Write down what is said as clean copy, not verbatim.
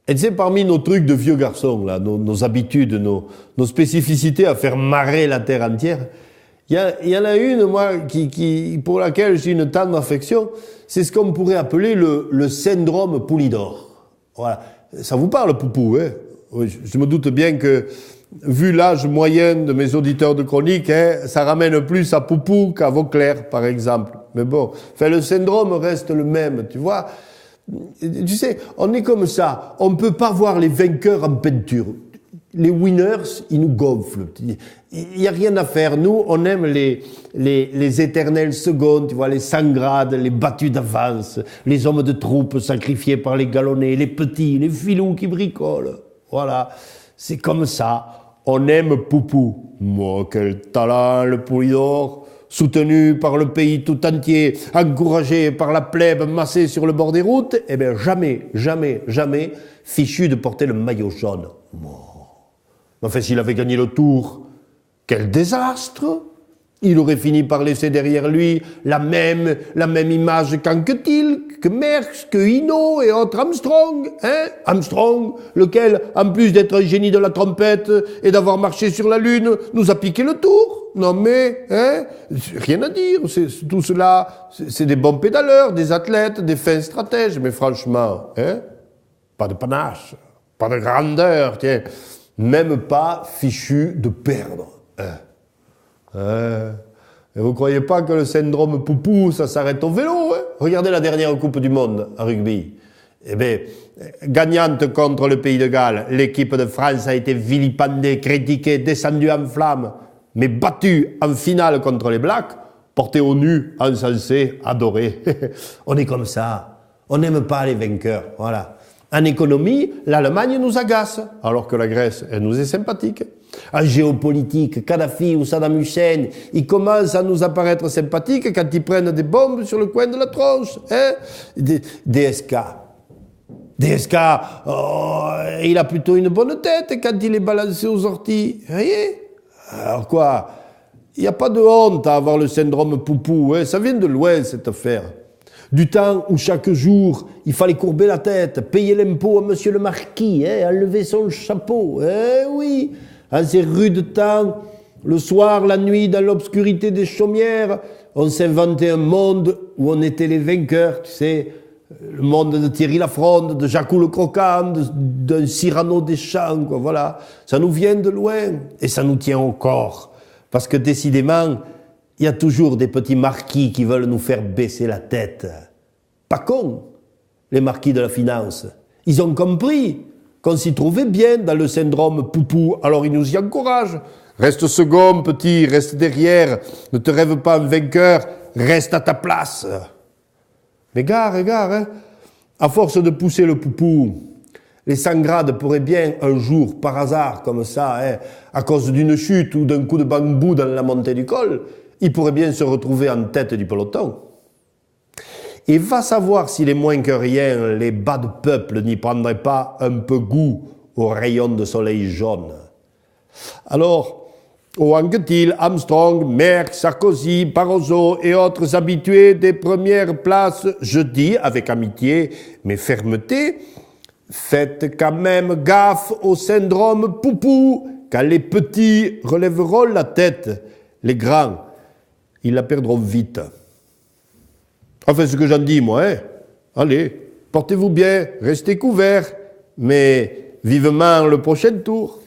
Et c'est parmi nos trucs de vieux garçons, là, nos habitudes, nos spécificités à faire marrer la terre entière. Il y en a une, moi, pour laquelle j'ai une tendre affection, c'est ce qu'on pourrait appeler le syndrome Poulidor. Voilà. Ça vous parle, Poupou, hein? Oui, je me doute bien que, vu l'âge moyen de mes auditeurs de chronique, hein, ça ramène plus à Poupou qu'à Vauclair, par exemple. Mais bon, enfin, le syndrome reste le même, tu vois. Tu sais, on est comme ça. On ne peut pas voir les vainqueurs en peinture. Les winners, ils nous gonflent. Il n'y a rien à faire. Nous, on aime les éternels seconds, tu vois, les sangrades, les battus d'avance, les hommes de troupe sacrifiés par les galonnés, les petits, les filous qui bricolent. Voilà. C'est comme ça. On aime Poupou. Moi, quel talent, le Poulidor! Soutenu par le pays tout entier, encouragé par la plèbe massée sur le bord des routes, eh bien jamais, jamais, jamais fichu de porter le maillot jaune. Enfin, s'il avait gagné le Tour, quel désastre! Il aurait fini par laisser derrière lui la même image qu'Anquetil, que Merckx, que Hinault et autres Armstrong, hein? Armstrong, lequel, en plus d'être un génie de la trompette et d'avoir marché sur la Lune, nous a piqué le Tour. Non mais, hein, rien à dire, tout cela, c'est des bons pédaleurs, des athlètes, des fins stratèges, mais franchement, hein, pas de panache, pas de grandeur, tiens, même pas fichu de perdre. Et vous croyez pas que le syndrome Poupou, ça s'arrête au vélo, hein? Regardez la dernière Coupe du Monde en rugby. Eh bien, gagnante contre le Pays de Galles, l'équipe de France a été vilipendée, critiquée, descendue en flammes, mais battue en finale contre les Blacks, portée au nu, encensée, adorée. On est comme ça. On n'aime pas les vainqueurs. Voilà. En économie, l'Allemagne nous agace, alors que la Grèce, elle nous est sympathique. En géopolitique, Kadhafi ou Saddam Hussein, ils commencent à nous apparaître sympathiques quand ils prennent des bombes sur le coin de la tronche. Hein? DSK, il a plutôt une bonne tête quand il est balancé aux orties. Voyez? Alors quoi? Il n'y a pas de honte à avoir le syndrome Poupou. Hein? Ça vient de loin, cette affaire. Du temps où chaque jour, il fallait courber la tête, payer l'impôt à monsieur le marquis, hein, enlever son chapeau. Eh oui, en ces rudes temps, le soir, la nuit, dans l'obscurité des chaumières, on s'inventait un monde où on était les vainqueurs, tu sais, le monde de Thierry Lafronde, de Jacou le Croquant, d'un Cyrano Deschamps, quoi, voilà. Ça nous vient de loin, et ça nous tient au corps. Parce que décidément, il y a toujours des petits marquis qui veulent nous faire baisser la tête. Pas cons, les marquis de la finance. Ils ont compris qu'on s'y trouvait bien dans le syndrome Poupou, alors ils nous y encouragent. Reste second, petit, reste derrière, ne te rêve pas un vainqueur, reste à ta place. Mais gare, hein, à force de pousser le Poupou, les sangrades pourraient bien un jour, par hasard, comme ça, hein, à cause d'une chute ou d'un coup de bambou dans la montée du col, ils pourraient bien se retrouver en tête du peloton. Et va savoir si les moins que rien, les bas de peuple n'y prendraient pas un peu goût aux rayons de soleil jaune. Alors, au Anquetil, Armstrong, Merckx, Sarkozy, Barroso et autres habitués des premières places, je dis avec amitié mais fermeté, faites quand même gaffe au syndrome Poupou, quand les petits relèveront la tête, les grands, ils la perdront vite. Enfin, ce que j'en dis, moi, hein. Allez, portez-vous bien, restez couverts, mais vivement le prochain tour.